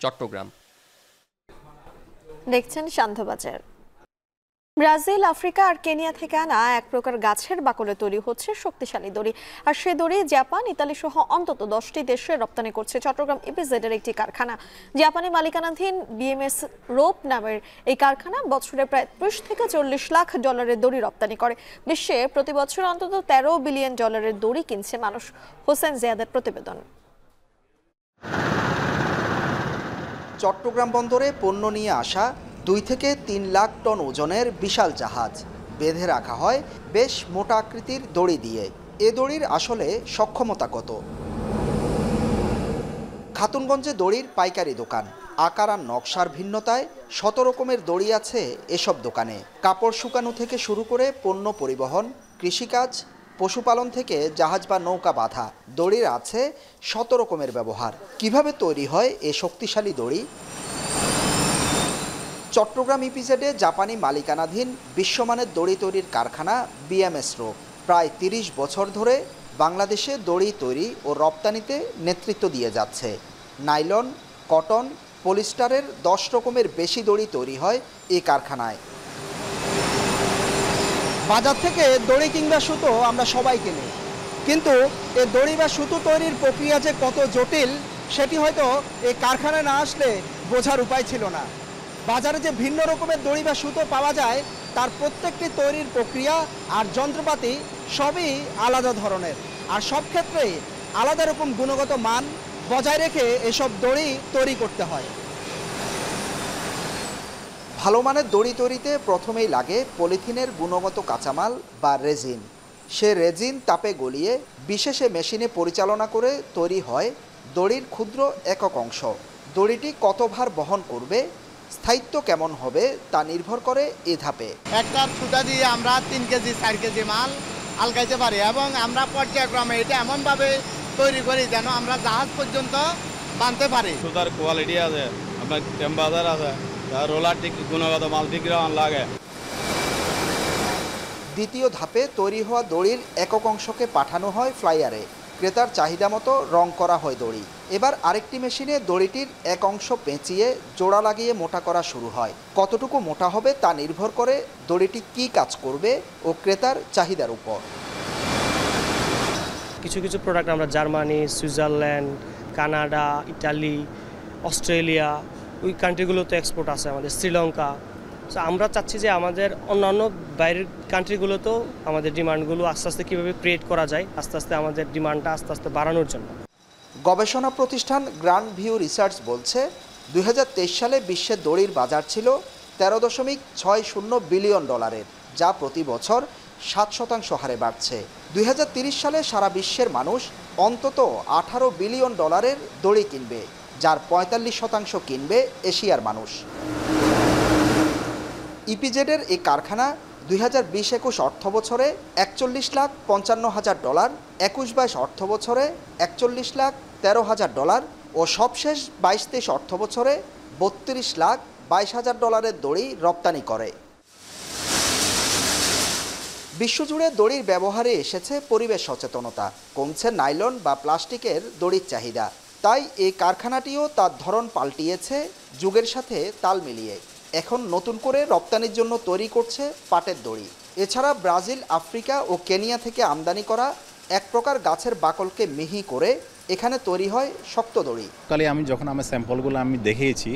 চট্টগ্রাম। দেখছেন শান্তবাজার। ব্রাজিল, আফ্রিকা আর কেনিয়া থেকে আনা এক প্রকার গাছের বাকলে তৈরি হচ্ছে শক্তিশালী দড়ি। আর সে দড়ি জাপান, ইতালি সহ অন্তত 10টি দেশে রপ্তানি করছে চট্টগ্রাম ইপিজেডের একটি কারখানা। জাপানি মালিকানাধীন বিএমএস রোপ নামের এই কারখানা বছরে প্রায় 30 থেকে 40 লাখ ডলারের দড়ি রপ্তানি করে। বিশ্বে প্রতি বছর অন্তত 13 বিলিয়ন ডলারের দড়ি কিনছে মানুষ। হোসেন জিয়াদের প্রতিবেদন। চট্টগ্রাম বন্দরে পণ্য নিয়ে আসা 2 থেকে 3 লাখ টন ওজনের বিশাল জাহাজ বেঁধে রাখা হয় বেশ মোটা আকৃতির দড়ি দিয়ে। এ দড়ির আসলে সক্ষমতা কত? খাতুনগঞ্জে দড়ির পাইকারি দোকান। আকার আর নকশার ভিন্নতায় 100 রকমের দড়ি আছে এসব দোকানে। কাপড় শুকানো থেকে শুরু করে পণ্য পরিবহন, কৃষিকাজ, পশুপালন থেকে জাহাজ বা নৌকা বাঁধা, দড়ির আছে 100 রকমের ব্যবহার। কিভাবে তৈরি হয় এ শক্তিশালী দড়ি? চট্টগ্রাম ইপিজেডে জাপানি মালিকানাধীন বিশ্বমানের দড়ি তৈরির কারখানা বিএমএস রোপ প্রায় 30 বছর ধরে বাংলাদেশে দড়ি তৈরি ও রপ্তানিতে নেতৃত্ব দিয়ে যাচ্ছে। নাইলন, কটন, পলিস্টারের 10 রকমের বেশি দড়ি তৈরি হয় এই কারখানায়। বাজার থেকে দড়ি কিংবা সুতো আমরা সবাই কিনি, কিন্তু এই দড়ি বা সুতো তৈরির প্রক্রিয়া যে কত জটিল সেটি হয়তো এই কারখানায় না আসলে বোঝার উপায় ছিল না। বাজারে যে ভিন্ন রকমের দড়ি বা সুতো পাওয়া যায় তার প্রত্যেকটি তৈরির প্রক্রিয়া আর যন্ত্রপাতি সবই আলাদা ধরনের, আর সব ক্ষেত্রেই আলাদা রকম গুণগত মান বজায় রেখে এসব দড়ি তৈরি করতে হয়। ভালো মানের দড়ি তৈরিতে প্রথমেই লাগে পলিথিনের গুণগত কাঁচামাল বা রেজিন। সে রেজিন তাপে গলিয়ে বিশেষ মেশিনে পরিচালনা করে তৈরি হয় দড়ির ক্ষুদ্র একক অংশ। দড়িটি কত ভার বহন করবে, স্থায়িত্ব কেমন হবে তা নির্ভর করে এ ধাপে। একটা সুতা দিয়ে আমরা 3 কেজি 4 কেজি মাল আলগাইতে পারি এবং আমরা পর্যায়ক্রমে এটা এমনভাবে তৈরি করি যেন আমরা জাহাজ পর্যন্ত বানতে পারি। সুতার কোয়ালিটি আছে, আপনার টেম্পারেচার আছে, রোলার ঠিক গুণগত মাল ঠিক লাগে। দ্বিতীয় ধাপে তৈরি হওয়া দড়ির একক অংশকে পাঠানো হয় ফ্লাইয়ারে। ক্রেতার চাহিদা মতো রং করা হয় দড়ি। এবার আরেকটি মেশিনে দড়িটির এক অংশ পেঁচিয়ে জোড়া লাগিয়ে মোটা করা শুরু হয়। কতটুকু মোটা হবে তা নির্ভর করে দড়িটি কী কাজ করবে ও ক্রেতার চাহিদার উপর। কিছু কিছু প্রোডাক্ট আমরা Germany, Switzerland, Canada, Italy, Australia ওই কান্ট্রিগুলোতে এক্সপোর্ট আছে, আমাদের শ্রীলঙ্কা। সো আমরা চাচ্ছি যে আমাদের অন্যান্য বাইরের কান্ট্রিগুলোতেও আমাদের ডিমান্ডগুলো আস্তে আস্তে কীভাবে ক্রিয়েট করা যায়, আস্তে আস্তে আমাদের ডিমান্ডটা আস্তে আস্তে বাড়ানোর জন্য। গবেষণা প্রতিষ্ঠান গ্র্যান্ড ভিউ রিসার্চ বলছে 2023 সালে বিশ্বের দড়ির বাজার ছিল $13.60 বিলিয়ন, যা প্রতি বছর 7% হারে বাড়ছে। 2030 সালে সারা বিশ্বের মানুষ অন্তত $18 বিলিয়ন দড়ি কিনবে, যার 45% কিনবে এশিয়ার মানুষ। ইপিজেডের এই কারখানা 2020-21 অর্থ বছরে $41,55,000, 21-22 অর্থ বছরে $41,13,000 ও সবশেষ 22-23 অর্থ বছরে $32,22,000 দড়ি রপ্তানি করে। বিশ্বজুড়ে দড়ির ব্যবহারে এসেছে পরিবেশ সচেতনতা, কমছে নাইলন বা প্লাস্টিকের দড়ির চাহিদা। তাই এই কারখানাটিও তার ধরন পাল্টিয়েছে যুগের সাথে তাল মিলিয়ে। এখন নতুন করে রপ্তানির জন্য তৈরি করছে পাটের দড়ি। এছাড়া ব্রাজিল, আফ্রিকা ও কেনিয়া থেকে আমদানি করা এক প্রকার গাছের বাকলকে মিহি করে এখানে তৈরি হয় শক্ত দড়ি। কালে আমি যখন আমার স্যাম্পলগুলো আমি দেখিয়েছি,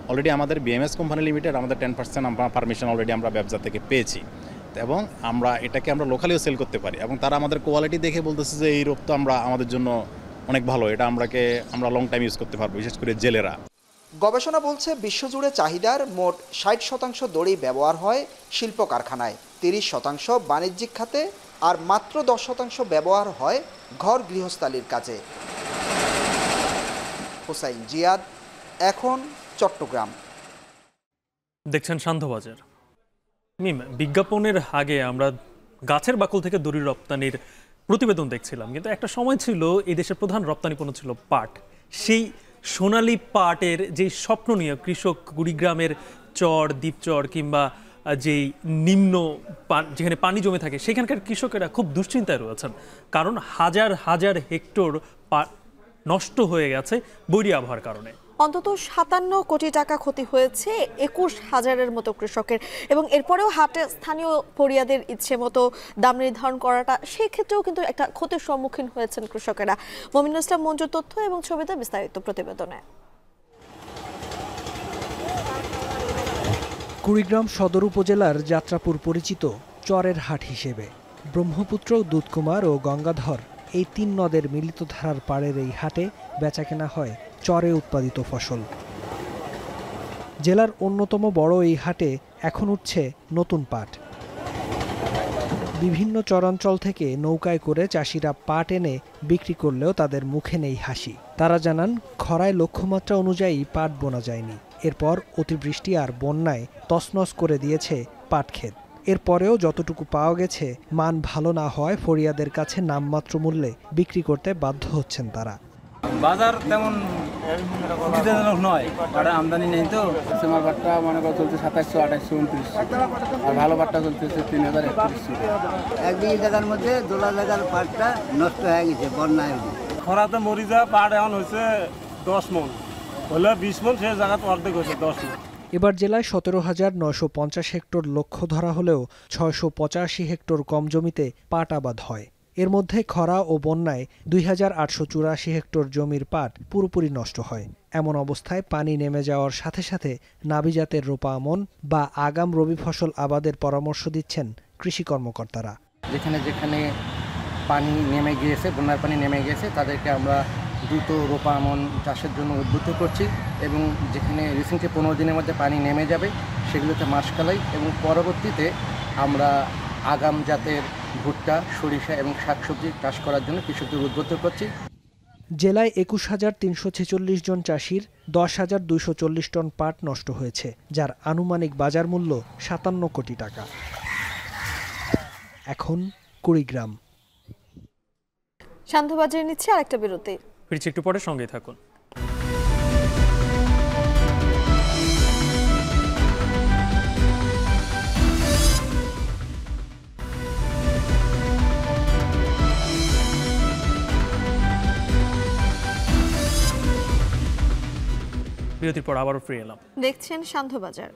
অলরেডি আমাদের বিএমএস কোম্পানি লিমিটেড আমাদের 10% আমরা পারমিশন অলরেডি আমরা ব্যবসা থেকে পেয়েছি এবং আমরা এটাকে আমরা লোকালিও সেল করতে পারি এবং তারা আমাদের কোয়ালিটি দেখে বলতেছে যে এই রোগ তো আমরা আমাদের জন্য অনেক ভালো, এটা আমরা লং টাইম ইউজ করতে পারবো, বিশেষ করে জেলেরা। গবেষণা বলছে বিশ্বজুড়ে চাহিদার মোট 60% দড়ি ব্যবহার হয় শিল্প কারখানায়, 30% বাণিজ্যিক খাতে আর মাত্র 10% ব্যবহার হয় ঘর গৃহস্থালির কাজে। হোসাইন জিয়াদ, এখন চট্টগ্রাম। দেখছেন শান্তবাজার। বিজ্ঞাপনের আগে আমরা গাছের বাকল থেকে দড়ি রপ্তানির প্রতিবেদন দেখছিলাম, কিন্তু একটা সময় ছিল এই দেশের প্রধান রপ্তানি পণ্য ছিল পাট। সেই সোনালী পাটের যে স্বপ্ন নিয়ে কৃষক কুড়িগ্রামের চর, দ্বীপচর কিংবা যেই নিম্ন যেখানে পানি জমে থাকে সেখানকার কৃষকেরা খুব দুশ্চিন্তায় রয়েছেন, কারণ হাজার হাজার হেক্টর পাট নষ্ট হয়ে গেছে বৈরী আবহাওয়ার কারণে। অন্তত 57 কোটি টাকা ক্ষতি হয়েছে 21,000-এর মতো কৃষকের, এবং এরপরেও হাটে স্থানীয় পরিয়াদের ইচ্ছে মতো দাম নির্ধারণ করাটা সেই ক্ষেত্রেও কিন্তু একটা ক্ষতির সম্মুখীন হয়েছেন কৃষকেরা। মমিনুল ইসলাম মঞ্জুর তথ্য এবং ছবিতে বিস্তারিত প্রতিবেদনে। কুড়িগ্রাম সদর উপজেলার যাত্রাপুর পরিচিত চরের হাট হিসেবে। ব্রহ্মপুত্র, দুধকুমার ও গঙ্গাধর এই 3 নদের মিলিত ধারার পাড়ের এই হাটে বেচাকেনা হয় চরে উৎপাদিত ফসল। জেলার অন্যতম বড় এই হাটে এখন উঠছে নতুন পাট। বিভিন্ন চরাঞ্চল থেকে নৌকায় করে চাষিরা পাট এনে বিক্রি করলেও তাদের মুখে নেই হাসি। তারা জানান খরায় লক্ষ্যমাত্রা অনুযায়ী পাট বোনা যায়নি। এরপর অতিবৃষ্টি আর বন্যায় তছনছ করে দিয়েছে পাট ক্ষেত। এরপরেও যতটুকু পাওয়া গেছে মান ভালো না হয় ফরিয়াদের কাছে নামমাত্র মূল্যে বিক্রি করতে বাধ্য হচ্ছেন তারা। বাজার তেমন সুবিধাজনক নয়, পাটা আমদানি নেই তো। আমার পাটটা মনে করো চলছে 2700, 2800, 2900, আর ভালো পাটটা চলতেছে 3000-3100। 1 বিঘা জায়গার মধ্যে 2 জায়গার পাটটা নষ্ট হয়ে গেছে বন্যায়। খরাতে মরি যা পাট এখন হয়েছে 10 মণ, হলে 20 মণ, সে জায়গাতে অর্ধেক হয়েছে 10 মণ। এবার জেলায় 17,950 হেক্টর লক্ষ্য ধরা হলেও 685 হেক্টর কম জমিতে পাট আবাদ হয়। এর মধ্যে খরা ও বন্যায় 2884 হেক্টর জমির পাট পুরোপুরি নষ্ট হয়। এমন অবস্থায় পানি নেমে যাওয়ার সাথে সাথে নাবি জাতের রোপা আমন বা আগাম রবি ফসল আবাদের পরামর্শ দিচ্ছেন কৃষি কর্মকর্তারা। যেখানে যেখানে পানি নেমে গিয়েছে, বন্যার পানি নেমে গিয়েছে, তাদেরকে আমরা দ্রুত রোপা আমন চাষের জন্য উদ্বুদ্ধ করছি এবং যেখানে রিসেন্টলি 15 দিনের মধ্যে পানি নেমে যাবে সেগুলোতে মাসকলাই এবং পরবর্তীতে আমরা আগাম জাতের ভুট্টা, সরিষা এবং শাকসবজি চাষ করার জন্য কৃষকদের উদ্বুদ্ধ করছি। জেলায় 21,346 জন চাষির 10,240 টন পাট নষ্ট হয়েছে, যার আনুমানিক বাজার মূল্য 57 কোটি টাকা। এখন কুড়িগ্রাম। শান্তবাজারে নিচ্ছে আরেকটা বিরতি, ফিরছি একটু পরে, সঙ্গে থাকুন। বিরতির পর আবারও ফিরে এলাম। দেখছেন শান্তবাজার।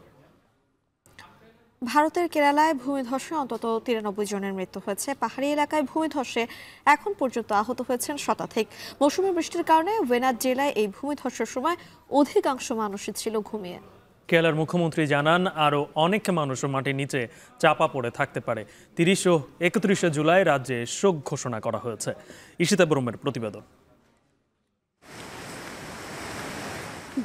ভারতের কেরালায় ভূমিধসে অন্তত 93 জনের মৃত্যু হয়েছে। পাহাড়ি এলাকায় ভূমিধসে এখন পর্যন্ত আহত হয়েছেন শতাধিক। মৌসুমী বৃষ্টির কারণে ওয়েনাদ জেলায় এই ভূমিধসের সময় অধিকাংশ মানুষই ছিল ঘুমিয়ে। কেরালার মুখ্যমন্ত্রী জানান আরও অনেক মানুষ মাটির নিচে চাপা পড়ে থাকতে পারে। 30 ও 31 জুলাই রাজ্যে শোক ঘোষণা করা হয়েছে। ঈশিতা ব্রহ্মের প্রতিবেদন।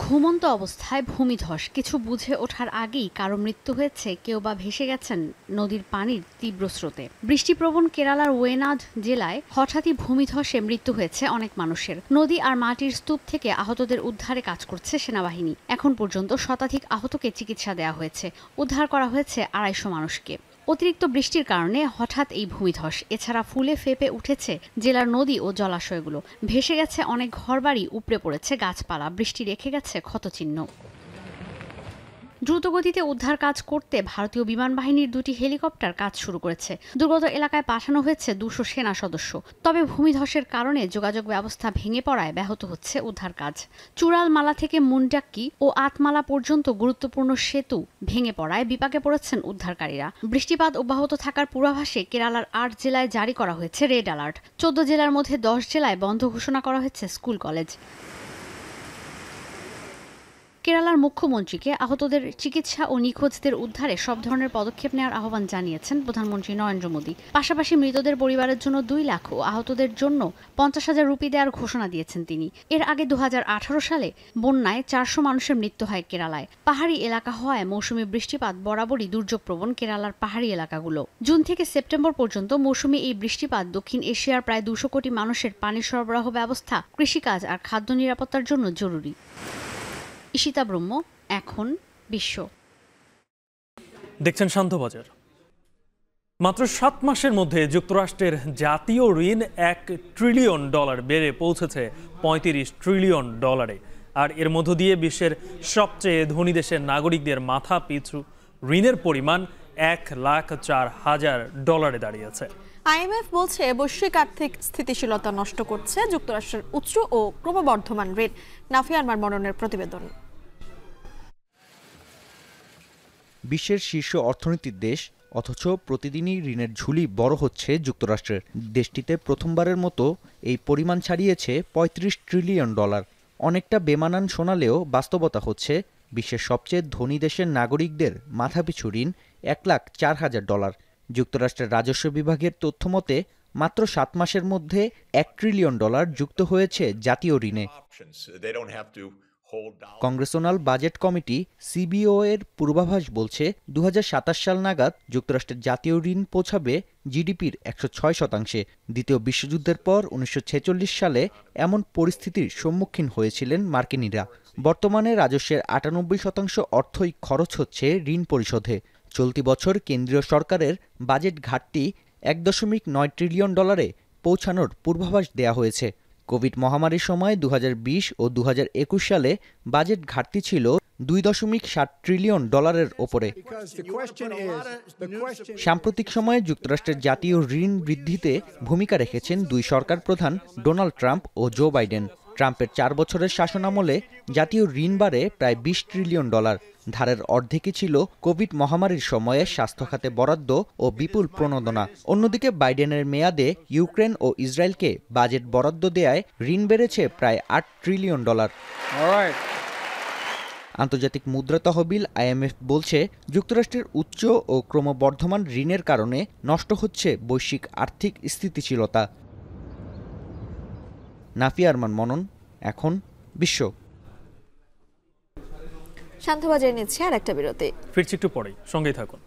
ঘুমন্ত অবস্থায় ভূমিধস, কিছু বুঝে ওঠার আগেই কারো মৃত্যু হয়েছে, কেউ বা ভেসে গেছেন নদীর পানির তীব্র স্রোতে। বৃষ্টিপ্রবণ কেরালার ওয়েনাদ জেলায় হঠাৎই ভূমিধসে মৃত্যু হয়েছে অনেক মানুষের। নদী আর মাটির স্তূপ থেকে আহতদের উদ্ধারে কাজ করছে সেনাবাহিনী। এখন পর্যন্ত শতাধিক আহতকে চিকিৎসা দেওয়া হয়েছে। উদ্ধার করা হয়েছে 250 মানুষকে। অতিরিক্ত বৃষ্টির কারণে হঠাৎ এই ভূমিধস। এছাড়া ফুলে ফেপে উঠেছে জেলার নদী ও জলাশয়গুলো। ভেসে গেছে অনেক ঘরবাড়ি, উপড়ে পড়েছে গাছপালা, বৃষ্টি রেখে গেছে ক্ষতচিহ্ন। দ্রুতগতিতে উদ্ধার কাজ করতে ভারতীয় বিমান বাহিনীর 2টি হেলিকপ্টার কাজ শুরু করেছে। দুর্গত এলাকায় পাঠানো হয়েছে 200 সেনা সদস্য। তবে ভূমিধসের কারণে যোগাযোগ ব্যবস্থা ভেঙে পড়ায় ব্যাহত হচ্ছে উদ্ধার কাজ। চূড়ালমালা থেকে মুন্ডাক্কি ও আতমালা পর্যন্ত গুরুত্বপূর্ণ সেতু ভেঙে পড়ায় বিপাকে পড়েছেন উদ্ধারকারীরা। বৃষ্টিপাত অব্যাহত থাকার পূর্বাভাসে কেরালার 8 জেলায় জারি করা হয়েছে রেড অ্যালার্ট। 14 জেলার মধ্যে 10 জেলায় বন্ধ ঘোষণা করা হয়েছে স্কুল কলেজ। কেরালার মুখ্যমন্ত্রীকে আহতদের চিকিৎসা ও নিখোঁজদের উদ্ধারে সব ধরনের পদক্ষেপ নেওয়ার আহ্বান জানিয়েছেন প্রধানমন্ত্রী নরেন্দ্র মোদী। পাশাপাশি মৃতদের পরিবারের জন্য 2 লাখ ও আহতদের জন্য 50,000 রুপি দেওয়ার ঘোষণা দিয়েছেন তিনি। এর আগে 2018 সালে বন্যায় 400 মানুষের মৃত্যু হয় কেরালায়। পাহাড়ি এলাকা হওয়ায় মৌসুমী বৃষ্টিপাত বরাবরই দুর্যোগপ্রবণ কেরালার পাহাড়ি এলাকাগুলো। জুন থেকে সেপ্টেম্বর পর্যন্ত মৌসুমী এই বৃষ্টিপাত দক্ষিণ এশিয়ার প্রায় 200 কোটি মানুষের পানি সরবরাহ ব্যবস্থা, কৃষিকাজ আর খাদ্য নিরাপত্তার জন্য জরুরি। ঈশিতা ব্রহ্ম, এখন বিশ্ব। দেখছেন শান্তবাজার। মাত্র 7 মাসের মধ্যে যুক্তরাষ্ট্রের জাতীয় ঋণ $1 ট্রিলিয়ন বেড়ে পৌঁছেছে $35 ট্রিলিয়ন। আর এর মধ্য দিয়ে বিশ্বের সবচেয়ে ধনী দেশের নাগরিকদের মাথা পিছু ঋণের পরিমাণ $1,04,000 দাঁড়িয়েছে। আইএমএফ বলছে বৈশ্বিক আর্থিক স্থিতিশীলতা নষ্ট করছে যুক্তরাষ্ট্রের উচ্চ ও ক্রমবর্ধমান ঋণ। নাফিয়া আনমার মননের প্রতিবেদন। বিশ্বের শীর্ষ অর্থনীতির দেশ, অথচ প্রতিদিনই ঋণের ঝুলি বড় হচ্ছে যুক্তরাষ্ট্রের। দেশটিতে প্রথমবারের মতো এই পরিমাণ ছাড়িয়েছে $35 ট্রিলিয়ন। অনেকটা বেমানান শোনালেও বাস্তবতা হচ্ছে বিশ্বের সবচেয়ে ধনী দেশের নাগরিকদের মাথাপিছু ঋণ $1,04,000। যুক্তরাষ্ট্রের রাজস্ব বিভাগের তথ্যমতে মাত্র 7 মাসের মধ্যে $1 ট্রিলিয়ন যুক্ত হয়েছে জাতীয় ঋণে। কংগ্রেসনাল বাজেট কমিটি সিবিও এর পূর্বাভাস বলছে 2027 সাল নাগাদ যুক্তরাষ্ট্রের জাতীয় ঋণ পৌঁছাবে জিডিপির 106%। দ্বিতীয় বিশ্বযুদ্ধের পর 1946 সালে এমন পরিস্থিতির সম্মুখীন হয়েছিলেন মার্কিনিরা। বর্তমানে রাজস্বের 98% অর্থই খরচ হচ্ছে ঋণ পরিশোধে। চলতি বছর কেন্দ্রীয় সরকারের বাজেট ঘাটতি $1.9 ট্রিলিয়ন পৌঁছানোর পূর্বাভাস দেয়া হয়েছে। কোভিড মহামারীর সময় 2020 ও 2021 সালে বাজেট ঘাটতি ছিল $2.7 ট্রিলিয়ন ওপরে। সাম্প্রতিক সময়ে যুক্তরাষ্ট্রের জাতীয় ঋণ বৃদ্ধিতে ভূমিকা রেখেছেন 2 সরকার প্রধান ডোনাল্ড ট্রাম্প ও জো বাইডেন। ট্রাম্পের 4 বছরের শাসনামলে জাতীয় ঋণ বাড়ে প্রায় $20 ট্রিলিয়ন। ধারের অর্ধেকই ছিল কোভিড মহামারীর সময়ে স্বাস্থ্য খাতে বরাদ্দ ও বিপুল প্রণোদনা। অন্যদিকে বাইডেনের মেয়াদে ইউক্রেন ও ইসরায়েলকে বাজেট বরাদ্দ দেয়ায় ঋণ বেড়েছে প্রায় $8 ট্রিলিয়ন। আন্তর্জাতিক মুদ্রা তহবিল IMF বলছে, যুক্তরাষ্ট্রের উচ্চ ও ক্রমবর্ধমান ঋণের কারণে নষ্ট হচ্ছে বৈশ্বিক আর্থিক স্থিতিশীলতা। নাফিয়া আরমান মনন, এখন বিশ্ব। শান্তবাজারে নিচ্ছে আর একটা বিরতি, ফিরছি একটু পরেই, সঙ্গেই থাকুন।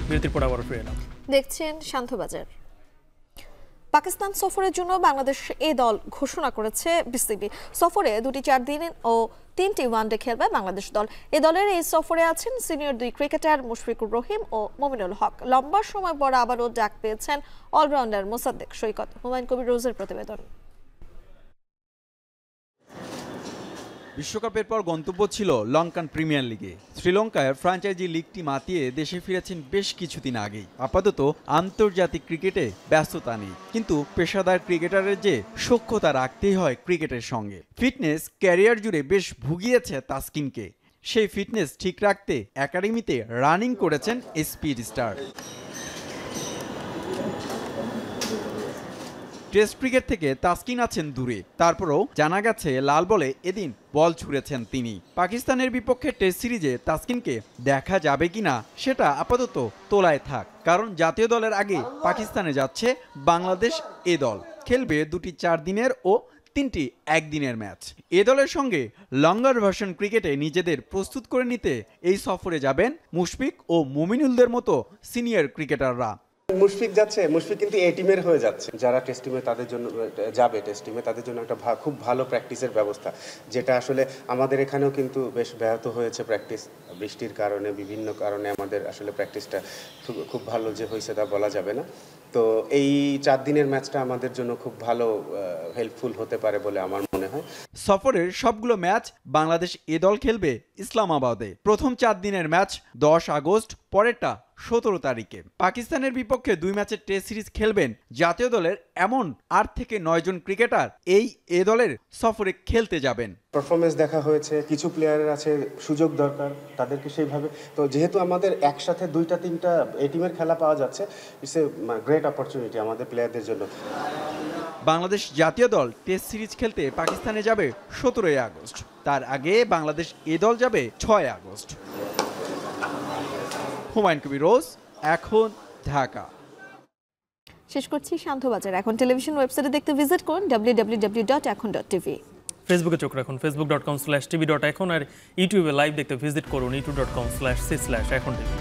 বিরতির পর আবার ফিরে এলাম। দেখছেন শান্তবাজার। পাকিস্তান সফরের জন্য বাংলাদেশ এ দল ঘোষণা করেছে বিসিবি। সফরে 2টি 4 দিন ও 3টি ওয়ানডে খেলবে বাংলাদেশ দল। এ দলের এই সফরে আছেন সিনিয়র 2 ক্রিকেটার মুশফিকুর রহিম ও মমিনুল হক। লম্বা সময় পর আবারও ডাক পেয়েছেন অলরাউন্ডার মোসাদ্দেক সৈকত। হুমায়ুন কবির রোজের প্রতিবেদন। বিশ্বকাপের পর গন্তব্য ছিল লঙ্কান প্রিমিয়ার লিগে। শ্রীলঙ্কায় ফ্র্যাঞ্চাইজি লিগটি মাতিয়ে দেশে ফিরেছেন বেশ কিছুদিন আগেই। আপাতত আন্তর্জাতিক ক্রিকেটে ব্যস্ততা নেই, কিন্তু পেশাদার ক্রিকেটারের যে সখ্যতা রাখতেই হয় ক্রিকেটের সঙ্গে। ফিটনেস ক্যারিয়ার জুড়ে বেশ ভুগিয়েছে তাসকিনকে। সেই ফিটনেস ঠিক রাখতে একাডেমিতে রানিং করেছেন স্পিড স্টার। টেস্ট ক্রিকেট থেকে তাসকিন আছেন দূরে, তারপরও জানা গেছে লাল বলে এদিন বল ছুঁড়েছেন তিনি। পাকিস্তানের বিপক্ষে টেস্ট সিরিজে তাসকিনকে দেখা যাবে কিনা সেটা আপাতত তোলায় থাক, কারণ জাতীয় দলের আগে পাকিস্তানে যাচ্ছে বাংলাদেশ এ দল। খেলবে 2টি 4 দিনের ও 3টি 1 দিনের ম্যাচ। এ দলের সঙ্গে লঙ্গার ভার্সন ক্রিকেটে নিজেদের প্রস্তুত করে নিতে এই সফরে যাবেন মুশফিক ও মুমিনুলদের মতো সিনিয়র ক্রিকেটাররা। মুশফিক যাচ্ছে, মুশফিক কিন্তু এ টিমের হয়ে যাচ্ছে। যারা টেস্ট টিমে তাদের জন্য যাবে, টেস্ট টিমে তাদের জন্য একটা খুব ভালো প্র্যাকটিসের ব্যবস্থা, যেটা আসলে আমাদের এখানেও কিন্তু বেশ ব্যাহত হয়েছে প্র্যাকটিস। বৃষ্টির কারণে, বিভিন্ন কারণে আমাদের আসলে প্র্যাকটিসটা খুব ভালো যে হয়েছে তা বলা যাবে না। তো এই 4 দিনের ম্যাচটা আমাদের জন্য খুব ভালো হেল্পফুল হতে পারে বলে আমার মনে হয়। সফরের সবগুলো ম্যাচ বাংলাদেশ এ দল খেলবে ইসলামাবাদে। প্রথম 4 দিনের ম্যাচ 10 আগস্ট, পরেরটা 17 তারিখে। পাকিস্তানের বিপক্ষে 2 ম্যাচের টেস্ট সিরিজ খেলবেন জাতীয় দলের এমন 8 থেকে 9 জন ক্রিকেটার এই এ দলের সফরে খেলতে যাবেন। পারফরমেন্স দেখা হয়েছে, কিছু প্লেয়ারের আছে সুযোগ দরকার, তাদেরকে সেইভাবে। তো যেহেতু আমাদের একসাথে 2টা 3টা এ টিমের খেলা পাওয়া যাচ্ছে, ইটস এ গ্রেট অপরচুনিটি আমাদের প্লেয়ারদের জন্য। বাংলাদেশ জাতীয় দল টেস্ট সিরিজ খেলতে পাকিস্তানে যাবে 17 আগস্ট। তার আগে বাংলাদেশ এ দল যাবে 6 আগস্ট। হুমায়ুন কবির রোজ, এখন ঢাকা। শেষ করছি শান্তবাজার। এখন টেলিভিশন ওয়েবসাইটে দেখতে ভিজিট করুন www.ekhon.tv। ফেসবুকে চোখ রাখুন facebook.com/tv.ekhon, আর ইউটিউবে লাইভ দেখতে ভিজিট করুন youtube.com/c/ekhon tv।